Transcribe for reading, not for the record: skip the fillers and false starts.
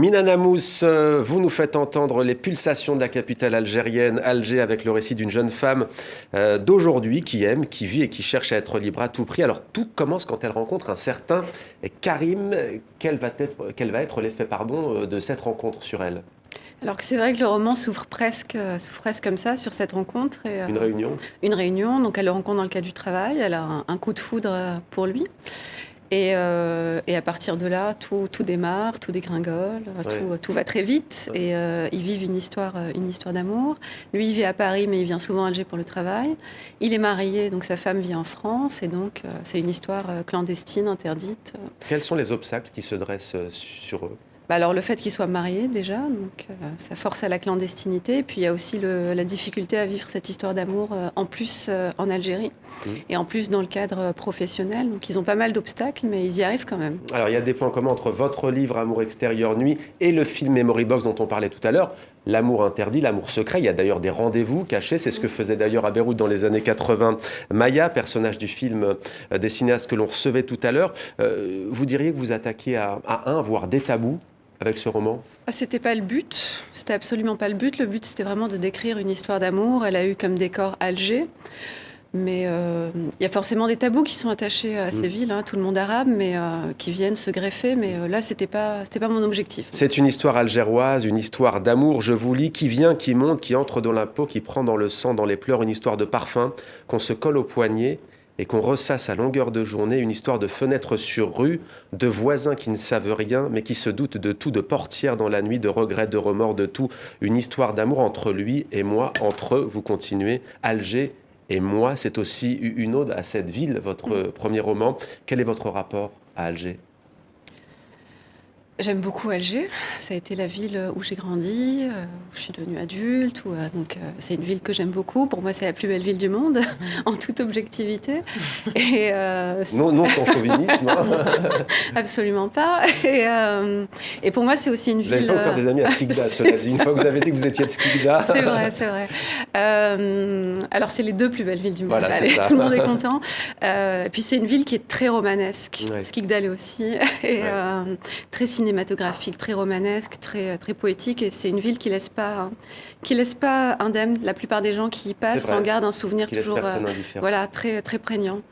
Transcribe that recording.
Mina Namous, vous nous faites entendre les pulsations de la capitale algérienne, Alger, avec le récit d'une jeune femme d'aujourd'hui qui aime, qui vit et qui cherche à être libre à tout prix. Alors tout commence quand elle rencontre un certain Karim. Quel va être l'effet de cette rencontre sur elle? Alors que c'est vrai que le roman s'ouvre presque comme ça sur cette rencontre. Une réunion? Une réunion, donc elle le rencontre dans le cadre du travail, elle a un coup de foudre pour lui. Et à partir de là, tout démarre, tout dégringole, Ouais. tout va très vite. Et ils vivent une histoire d'amour. Lui, il vit à Paris, mais il vient souvent à Alger pour le travail. Il est marié, donc sa femme vit en France. Et donc, c'est une histoire clandestine, interdite. Quels sont les obstacles qui se dressent sur eux? Alors le fait qu'il soit marié déjà, donc ça force à la clandestinité. Et puis il y a aussi la difficulté à vivre cette histoire d'amour en plus en Algérie et en plus dans le cadre professionnel. Donc ils ont pas mal d'obstacles, mais ils y arrivent quand même. Alors, il y a des points communs entre votre livre Amour extérieur nuit et le film Memory Box dont on parlait tout à l'heure. L'amour interdit, l'amour secret. Il y a d'ailleurs des rendez-vous cachés. C'est ce que faisait d'ailleurs à Beyrouth dans les années 80 Maya, personnage du film des cinéastes que l'on recevait tout à l'heure. Vous diriez que vous attaquez à un, voire des tabous avec ce roman? C'était pas le but, c'était absolument pas le but. Le but, c'était vraiment de décrire une histoire d'amour. Elle a eu comme décor Alger. Mais il y a forcément des tabous qui sont attachés à ces villes, tout le monde arabe, mais qui viennent se greffer. Mais là, c'était pas mon objectif. C'est une histoire algéroise, une histoire d'amour, je vous lis, qui vient, qui monte, qui entre dans la peau, qui prend dans le sang, dans les pleurs, une histoire de parfum qu'on se colle au poignet et qu'on ressasse à longueur de journée, une histoire de fenêtres sur rue, de voisins qui ne savent rien, mais qui se doutent de tout, de portières dans la nuit, de regrets, de remords, de tout. Une histoire d'amour entre lui et moi, entre eux, vous continuez, Alger et moi. C'est aussi une ode à cette ville, votre premier roman. Quel est votre rapport à Alger? J'aime beaucoup Alger. Ça a été la ville où j'ai grandi, où je suis devenue adulte. Donc, c'est une ville que j'aime beaucoup. Pour moi, c'est la plus belle ville du monde, en toute objectivité. Et, non, sans chauvinisme. absolument pas. Et pour moi, c'est aussi une Vous n'allez ville... pas vous faire des amis à Skikda, cela dit. Une fois que vous avez dit que vous étiez de Skikda. C'est vrai, c'est vrai. Alors, c'est les deux plus belles villes du monde. Voilà, Allez, ça. tout le monde est content. Et puis, c'est une ville qui est très romanesque. Ouais. Skikda l'est aussi. Et très cinématographique, très romanesque, très poétique. Et c'est une ville qui laisse pas indemne. La plupart des gens qui y passent en gardent un souvenir Qui laisse toujours personne indifférent. voilà, très prégnant.